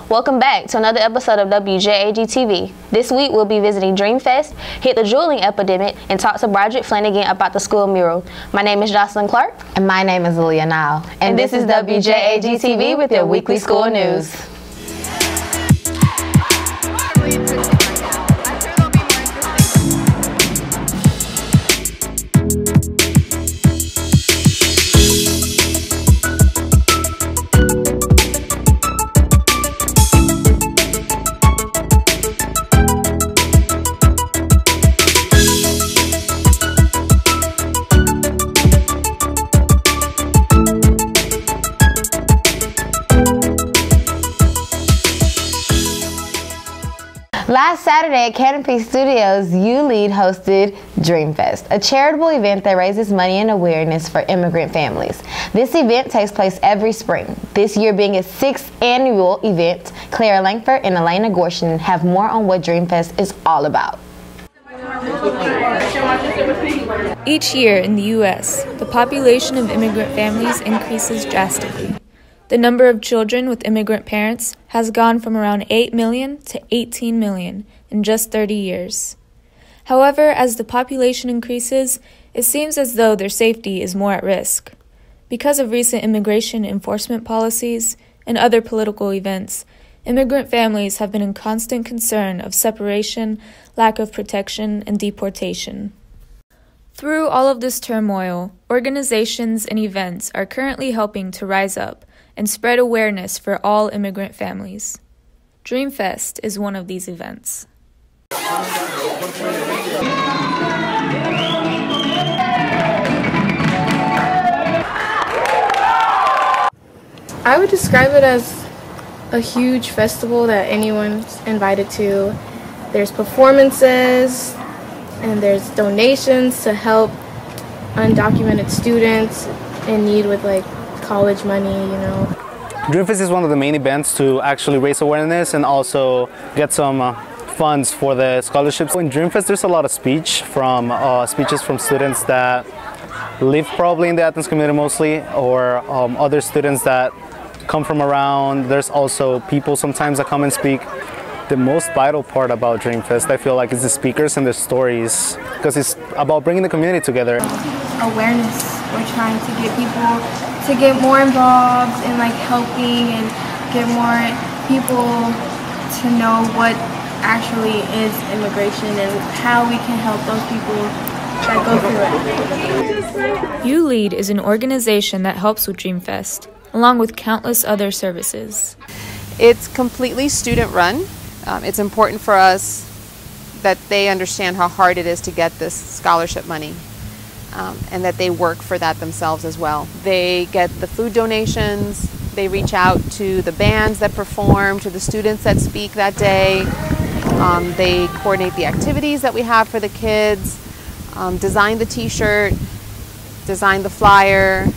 Welcome back to another episode of WJAG-TV. This week we'll be visiting Dreamfest, hit the JUULing epidemic, and talk to Broderick Flanagan about the school mural. My name is Josalyn Clark. And my name is Aaliyah Nowell. And this is WJAG-TV with your weekly school news. Last Saturday at Canopy Studios, JUUL hosted Dreamfest, a charitable event that raises money and awareness for immigrant families. This event takes place every spring, this year being its 6th annual event. Claire Langford and Elena Gorshin have more on what Dreamfest is all about. Each year in the U.S., the population of immigrant families increases drastically. The number of children with immigrant parents has gone from around 8 million to 18 million in just 30 years. However, as the population increases, it seems as though their safety is more at risk. Because of recent immigration enforcement policies and other political events, immigrant families have been in constant concern of separation, lack of protection, and deportation. Through all of this turmoil, organizations and events are currently helping to rise up and spread awareness for all immigrant families. Dreamfest is one of these events. I would describe it as a huge festival that anyone's invited to. There's performances and there's donations to help undocumented students in need with college money, Dreamfest is one of the main events to actually raise awareness and also get some funds for the scholarships. In Dreamfest, there's a lot of speeches from students that live probably in the Athens community mostly, or other students that come from around. There's also people sometimes that come and speak. The most vital part about Dreamfest, I feel like, is the speakers and their stories, because it's about bringing the community together. Awareness. We're trying to get people to get more involved in helping and get more people to know what actually is immigration and how we can help those people that go through it. JUUL is an organization that helps with Dreamfest, along with countless other services. It's completely student run. It's important for us that they understand how hard it is to get this scholarship money. And that they work for that themselves as well. They get the food donations, they reach out to the bands that perform, to the students that speak that day. They coordinate the activities that we have for the kids, design the t-shirt, design the flyer,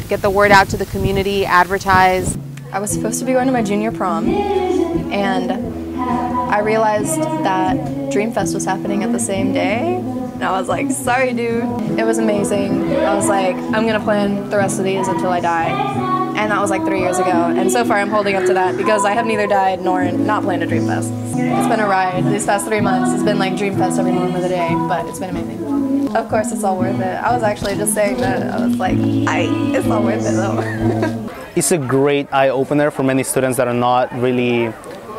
get the word out to the community, advertise. I was supposed to be going to my junior prom, and I realized that Dreamfest was happening at the same day. And I was like, sorry, dude. It was amazing. I was like, I'm going to plan the rest of these until I die. And that was 3 years ago. And so far I'm holding up to that because I have neither died nor not planned a Dreamfest. It's been a ride. These past 3 months, it's been Dreamfest every moment of the day, but it's been amazing. Of course, it's all worth it. I was actually just saying that. I was like, it's all worth it though. It's a great eye-opener for many students that are not really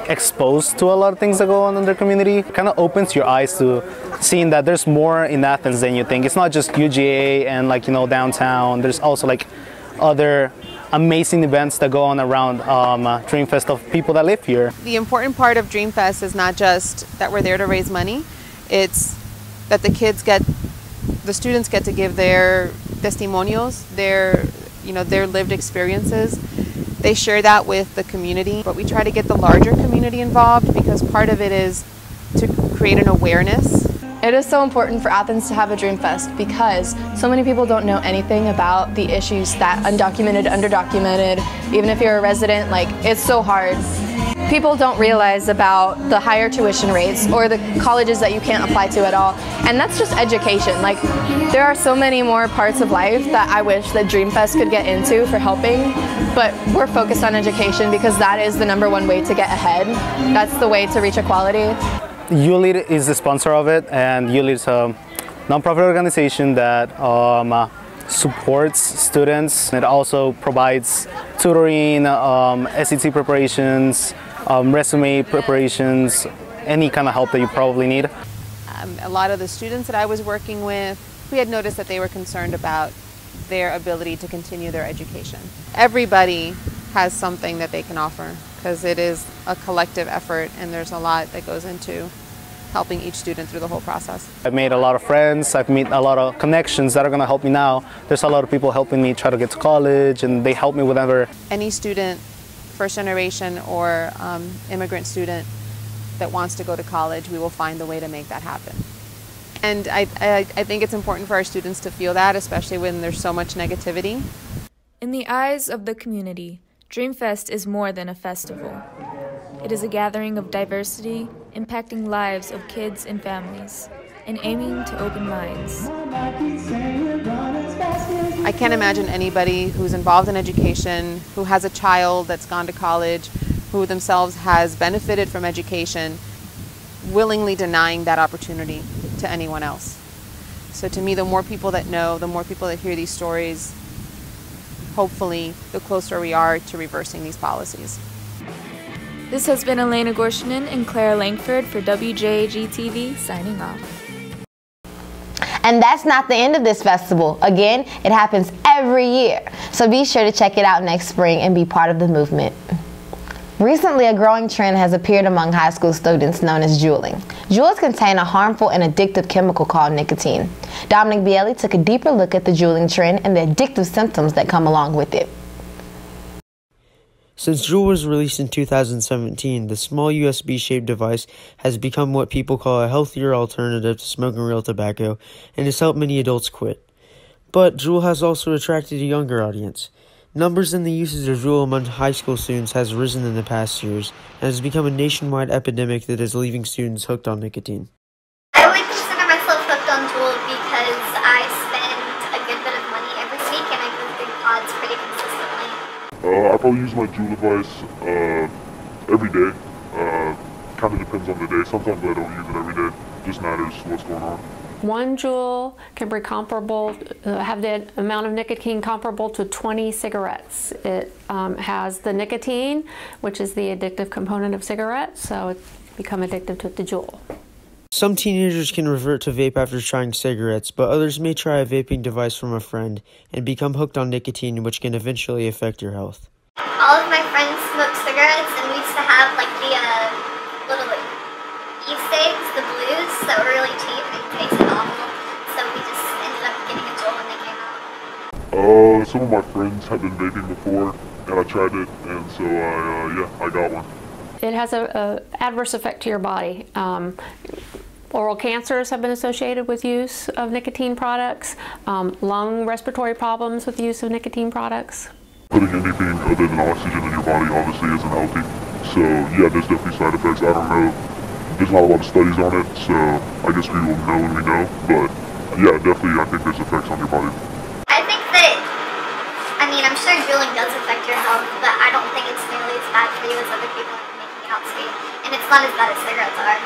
exposed to a lot of things that go on in their community. It kind of opens your eyes to seeing that there's more in Athens than you think. It's not just UGA and downtown. There's also other amazing events that go on around Dreamfest of people that live here. The important part of Dreamfest is not just that we're there to raise money, it's that the students get to give their testimonials, their lived experiences. They share that with the community, but we try to get the larger community involved because part of it is to create an awareness. It is so important for Athens to have a Dreamfest because so many people don't know anything about the issues that undocumented, underdocumented, even if you're a resident, like, it's so hard. People don't realize about the higher tuition rates or the colleges that you can't apply to at all. And that's just education. Like, there are so many more parts of life that I wish that Dreamfest could get into for helping, but we're focused on education because that is the #1 way to get ahead. That's the way to reach equality. JUUL is the sponsor of it, and JUUL is a nonprofit organization that supports students. It also provides tutoring, SAT preparations, resume preparations, any kind of help that you probably need. A lot of the students that I was working with, we had noticed that they were concerned about their ability to continue their education. Everybody has something that they can offer because it is a collective effort and there's a lot that goes into helping each student through the whole process. I've made a lot of friends, I've made a lot of connections that are going to help me now. There's a lot of people helping me try to get to college, and they help me whenever. Any student, first generation or immigrant student that wants to go to college, we will find the way to make that happen. And I think it's important for our students to feel that, especially when there's so much negativity. In the eyes of the community, Dreamfest is more than a festival. It is a gathering of diversity, impacting lives of kids and families, and aiming to open minds. I can't imagine anybody who's involved in education, who has a child that's gone to college, who themselves has benefited from education, willingly denying that opportunity to anyone else. So to me, the more people that know, the more people that hear these stories, hopefully the closer we are to reversing these policies. This has been Elena Gorshinin and Claire Langford for WJAG-TV, signing off. And that's not the end of this festival. Again, it happens every year. So be sure to check it out next spring and be part of the movement. Recently, a growing trend has appeared among high school students known as JUULing. JUULs contain a harmful and addictive chemical called nicotine. Dominic Bielli took a deeper look at the JUULing trend and the addictive symptoms that come along with it. Since JUUL was released in 2017, the small USB-shaped device has become what people call a healthier alternative to smoking real tobacco and has helped many adults quit. But JUUL has also attracted a younger audience. Numbers in the usage of JUUL among high school students has risen in the past years and has become a nationwide epidemic that is leaving students hooked on nicotine. I would consider myself hooked on JUUL because I spend a good bit of money every week and I go through pods pretty consistently. I probably use my JUUL device every day. Kind of depends on the day. Sometimes I don't use it every day. Just matters what's going on. One JUUL can be comparable, have the amount of nicotine comparable to 20 cigarettes. It has the nicotine, which is the addictive component of cigarettes, so it's become addicted to the JUUL. Some teenagers can revert to vape after trying cigarettes, but others may try a vaping device from a friend and become hooked on nicotine, which can eventually affect your health. All of my friends smoke cigarettes, and we used to have like the little e-cigs, the blues, that were really cheap and tasted awful. So we just ended up getting a JUUL when they came out. Some of my friends have been vaping before, and I tried it, and so yeah, I got one. It has an adverse effect to your body. Oral cancers have been associated with use of nicotine products, lung respiratory problems with the use of nicotine products. Putting anything other than oxygen in your body obviously isn't healthy. So yeah, there's definitely side effects. I don't know, there's not a lot of studies on it, so I guess we will know when we know. But yeah, definitely I think there's effects on your body. I think that, I'm sure JUULing does affect your health, but I don't think it's nearly as bad for you as other people are making out to be. And it's not as bad as cigarettes are.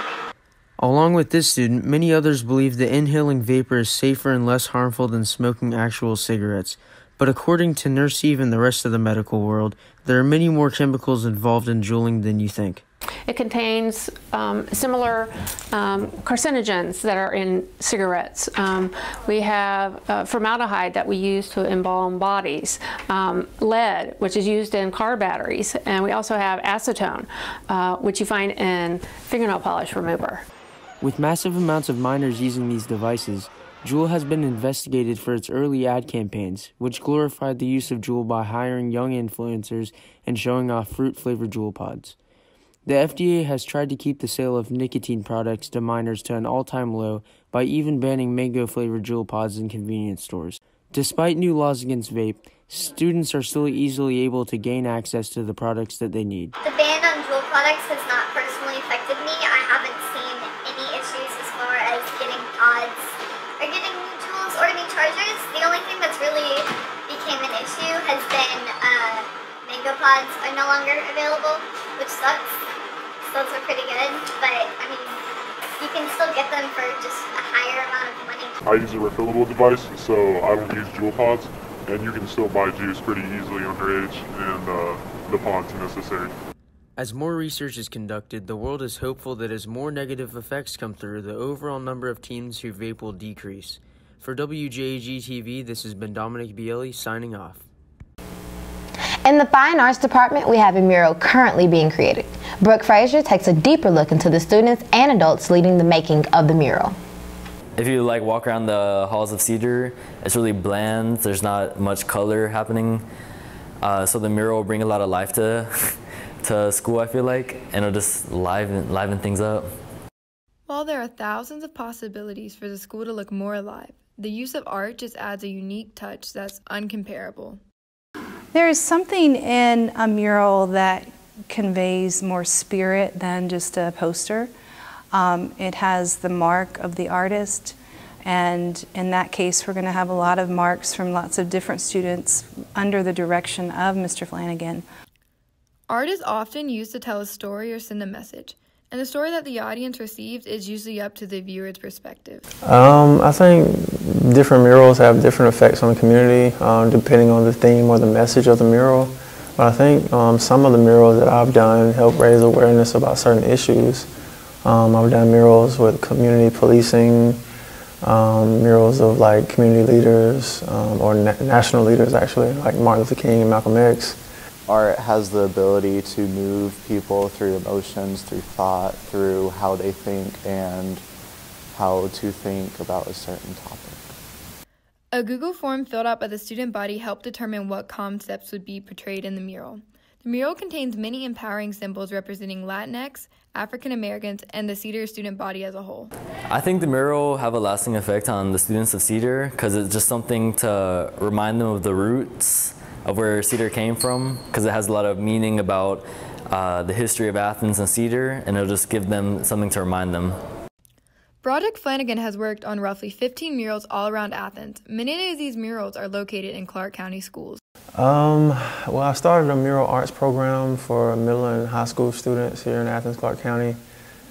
Along with this student, many others believe that inhaling vapor is safer and less harmful than smoking actual cigarettes. But according to Nurse Eve and the rest of the medical world, there are many more chemicals involved in JUULing than you think. It contains similar carcinogens that are in cigarettes. We have formaldehyde that we use to embalm bodies, lead, which is used in car batteries, and we also have acetone, which you find in fingernail polish remover. With massive amounts of minors using these devices, JUUL has been investigated for its early ad campaigns, which glorified the use of JUUL by hiring young influencers and showing off fruit-flavored JUUL pods. The FDA has tried to keep the sale of nicotine products to minors to an all-time low by even banning mango-flavored JUUL pods in convenience stores. Despite new laws against vape, students are still easily able to gain access to the products that they need. The ban on JUUL products has not personally affected me. I haven't seen any issues as far as getting pods or getting new JUULs or new chargers. The only thing that's really became an issue has been mango pods are no longer available, which sucks. Those are pretty good, but I mean, you can still get them for just a higher amount of money. I use a refillable device, so I don't use JUUL pods, and you can still buy juice pretty easily underage, and the pods are necessary. As more research is conducted, the world is hopeful that as more negative effects come through, the overall number of teens who vape will decrease. For WJAG-TV, this has been Dominic Bielli signing off. In the Fine Arts Department, we have a mural currently being created. Brooke Frazier takes a deeper look into the students and adults leading the making of the mural. If you walk around the halls of Cedar, it's really bland. There's not much color happening. So the mural will bring a lot of life to school, I feel like, and it'll just liven things up. While there are thousands of possibilities for the school to look more alive, the use of art just adds a unique touch that's uncomparable. There is something in a mural that conveys more spirit than just a poster. It has the mark of the artist, and in that case we're going to have a lot of marks from lots of different students under the direction of Mr. Flanagan. Art is often used to tell a story or send a message, and the story that the audience receives is usually up to the viewer's perspective. I think different murals have different effects on the community depending on the theme or the message of the mural. But I think some of the murals that I've done help raise awareness about certain issues. I've done murals with community policing, murals of community leaders or national leaders actually, like Martin Luther King and Malcolm X. Art has the ability to move people through emotions, through thought, through how they think and how to think about a certain topic. A Google form filled out by the student body helped determine what concepts would be portrayed in the mural. The mural contains many empowering symbols representing Latinx, African Americans, and the Cedar student body as a whole. I think the mural will have a lasting effect on the students of Cedar because it's just something to remind them of the roots of where Cedar came from, because it has a lot of meaning about the history of Athens and Cedar, and it'll just give them something to remind them. Project Flanagan has worked on roughly 15 murals all around Athens. Many of these murals are located in Clark County schools. Well, I started a mural arts program for middle and high school students here in Athens, Clark County,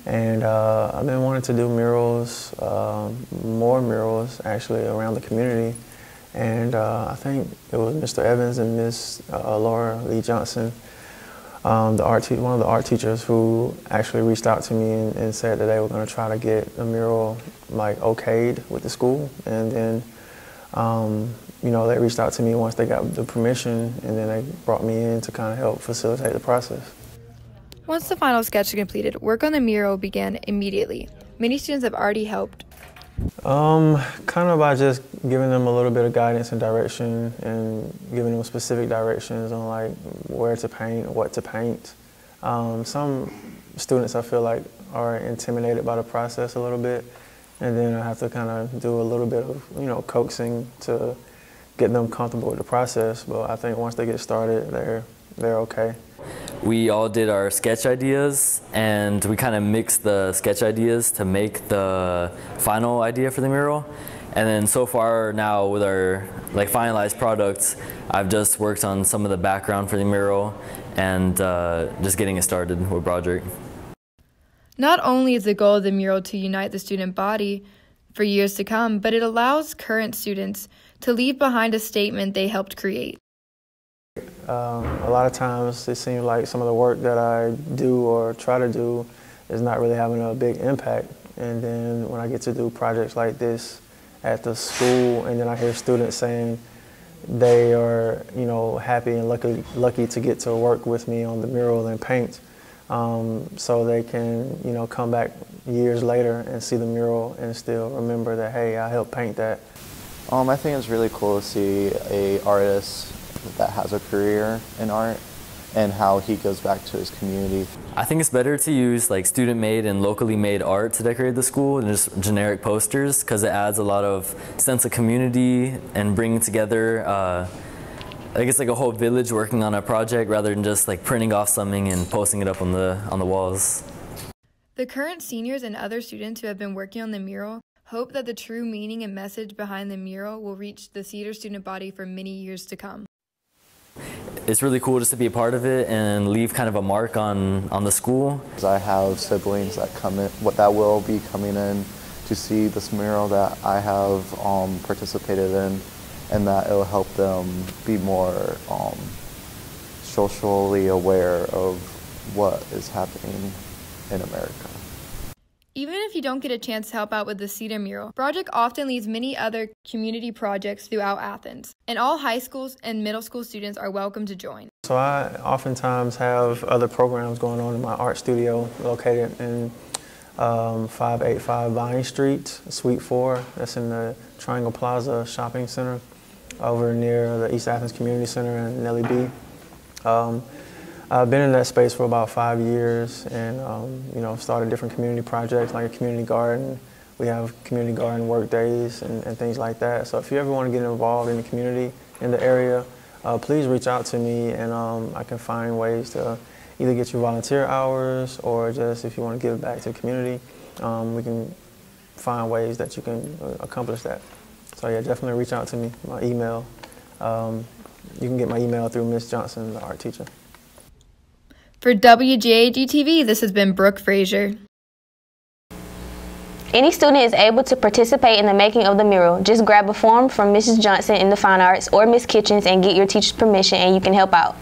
and I've been wanting to do murals, more murals actually around the community. And I think it was Mr. Evans and Miss Laura Lee Johnson, one of the art teachers, who actually reached out to me and said that they were going to try to get a mural okayed with the school. And then they reached out to me once they got the permission, and then they brought me in to kind of help facilitate the process. Once the final sketch is completed, work on the mural began immediately. Many students have already helped. Kind of by just giving them a little bit of guidance and direction, and giving them specific directions on where to paint, what to paint. Some students I feel like are intimidated by the process a little bit, and then I have to kind of do a little bit of coaxing to get them comfortable with the process. But I think once they get started, they're okay. We all did our sketch ideas, and we kind of mixed the sketch ideas to make the final idea for the mural. And then so far now with our finalized products, I've just worked on some of the background for the mural and just getting it started with project. Not only is the goal of the mural to unite the student body for years to come, but it allows current students to leave behind a statement they helped create. A lot of times it seems like some of the work that I do or try to do is not really having a big impact. And then when I get to do projects like this at the school, and then I hear students saying they are, happy and lucky to get to work with me on the mural and paint, so they can, come back years later and see the mural and still remember that, hey, I helped paint that. I think it's really cool to see an artist that has a career in art and how he gives back to his community. I think it's better to use like student-made and locally made art to decorate the school than just generic posters, because it adds a lot of sense of community and bringing together I guess like a whole village working on a project rather than just like printing off something and posting it up on the walls. The current seniors and other students who have been working on the mural hope that the true meaning and message behind the mural will reach the Cedar student body for many years to come. It's really cool just to be a part of it and leave kind of a mark on the school. I have siblings that that will be coming in to see this mural that I have participated in, and that it will help them be more socially aware of what is happening in America. Even if you don't get a chance to help out with the Cedar mural, project often leads many other community projects throughout Athens, and all high schools and middle school students are welcome to join. So I oftentimes have other programs going on in my art studio located in 585 Vine Street, Suite 4. That's in the Triangle Plaza Shopping Center over near the East Athens Community Center and Nellie B. I've been in that space for about 5 years, and you know, started different community projects like a community garden. We have community garden work days and things like that. So if you ever want to get involved in the community in the area, please reach out to me, and I can find ways to either get you volunteer hours, or just if you want to give back to the community, we can find ways that you can accomplish that. So yeah, definitely reach out to me. My email, you can get my email through Miss Johnson, the art teacher. For WJAG-TV, this has been Brooke Frazier. Any student is able to participate in the making of the mural. Just grab a form from Mrs. Johnson in the Fine Arts or Miss Kitchens and get your teacher's permission, and you can help out.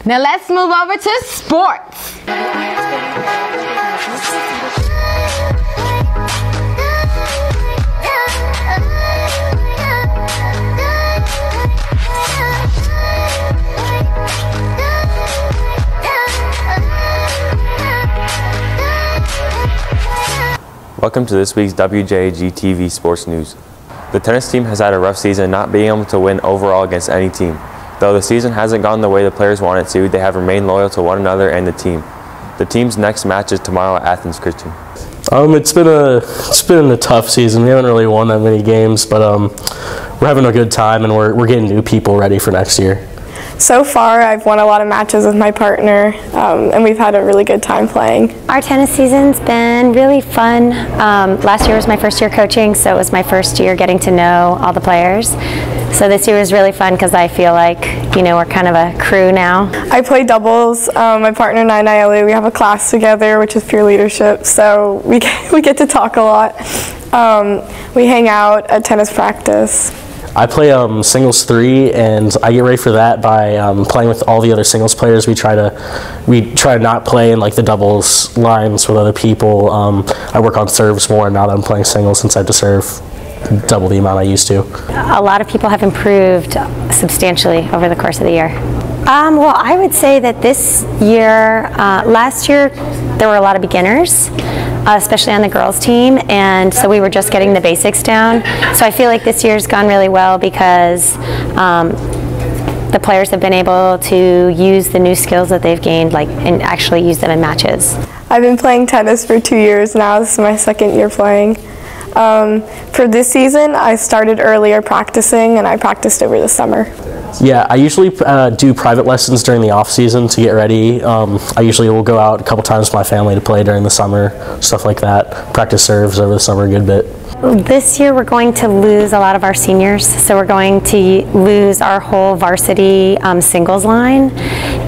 Now let's move over to sports. Welcome to this week's WJAG-TV Sports News. The tennis team has had a rough season, not being able to win overall against any team. Though the season hasn't gone the way the players want it to, they have remained loyal to one another and the team. The team's next match is tomorrow at Athens Christian. It's been a tough season. We haven't really won that many games, but we're having a good time, and we're getting new people ready for next year. So far, I've won a lot of matches with my partner, and we've had a really good time playing. Our tennis season's been really fun. Last year was my first year coaching, so it was my first year getting to know all the players. So this year was really fun because I feel like, you know, we're kind of a crew now. I play doubles. My partner and I, Aaliyah, we have a class together, which is peer leadership, so we get to talk a lot. We hang out at tennis practice. I play singles 3, and I get ready for that by playing with all the other singles players. We try to not play in like the doubles lines with other people. I work on serves more now that I'm playing singles, since I have to serve double the amount I used to. A lot of people have improved substantially over the course of the year. Well, I would say that this year, last year, there were a lot of beginners, especially on the girls team, and so we were just getting the basics down. So I feel like this year's gone really well because the players have been able to use the new skills that they've gained, and actually use them in matches. I've been playing tennis for 2 years now. This is my second year playing. For this season, I started earlier practicing, and I practiced over the summer. Yeah, I usually do private lessons during the off season to get ready. I usually will go out a couple times with my family to play during the summer, stuff like that. Practice serves over the summer a good bit. This year we're going to lose a lot of our seniors, so we're going to lose our whole varsity singles line,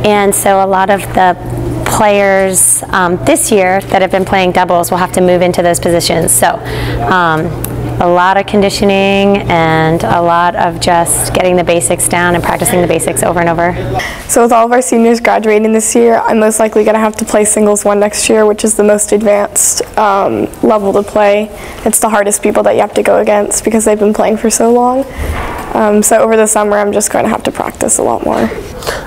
and so a lot of the players this year that have been playing doubles will have to move into those positions. So a lot of conditioning and a lot of just getting the basics down and practicing the basics over and over. So with all of our seniors graduating this year, I'm most likely going to have to play singles 1 next year, which is the most advanced level to play. It's the hardest people that you have to go against because they've been playing for so long. So over the summer, I'm just going to have to practice a lot more.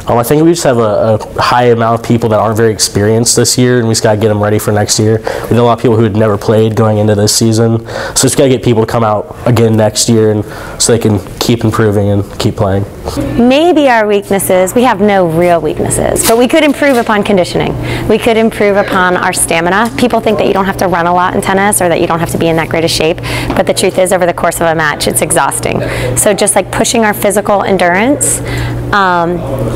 I think we just have a high amount of people that aren't very experienced this year, and we just got to get them ready for next year. We know a lot of people who had never played going into this season, so just got to get people to come out again next year, and so they can keep improving and keep playing. Maybe our weaknesses, we have no real weaknesses, but we could improve upon conditioning. We could improve upon our stamina. People think that you don't have to run a lot in tennis or that you don't have to be in that great a shape, but the truth is over the course of a match it's exhausting. So just like pushing our physical endurance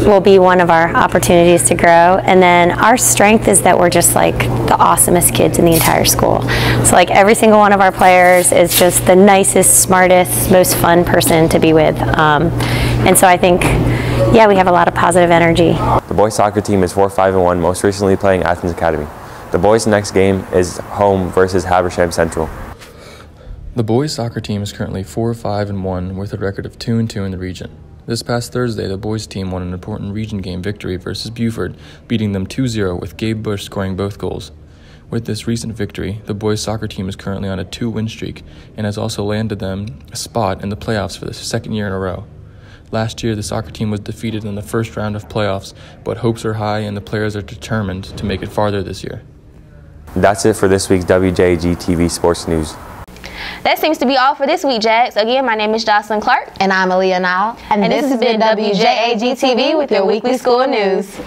will be one of our opportunities to grow. And then our strength is that we're just like the awesomest kids in the entire school. So like every single one of our players is just the nicest, smartest, most fun person to be with. And so I think, yeah, we have a lot of positive energy. The boys soccer team is 4-5-1, most recently playing Athens Academy. The boys' next game is home versus Habersham Central. The boys soccer team is currently 4-5-1 with a record of 2-2 in the region. This past Thursday, the boys team won an important region game victory versus Buford, beating them 2-0 with Gabe Bush scoring both goals. With this recent victory, the boys soccer team is currently on a 2-win streak and has also landed them a spot in the playoffs for the second year in a row. Last year, the soccer team was defeated in the first round of playoffs, but hopes are high and the players are determined to make it farther this year. That's it for this week's WJAG-TV Sports News. That seems to be all for this week, Jags. Again, my name is Josalyn Clark. And I'm Aaliyah Nowell. And this has been WJAG-TV with your weekly school news.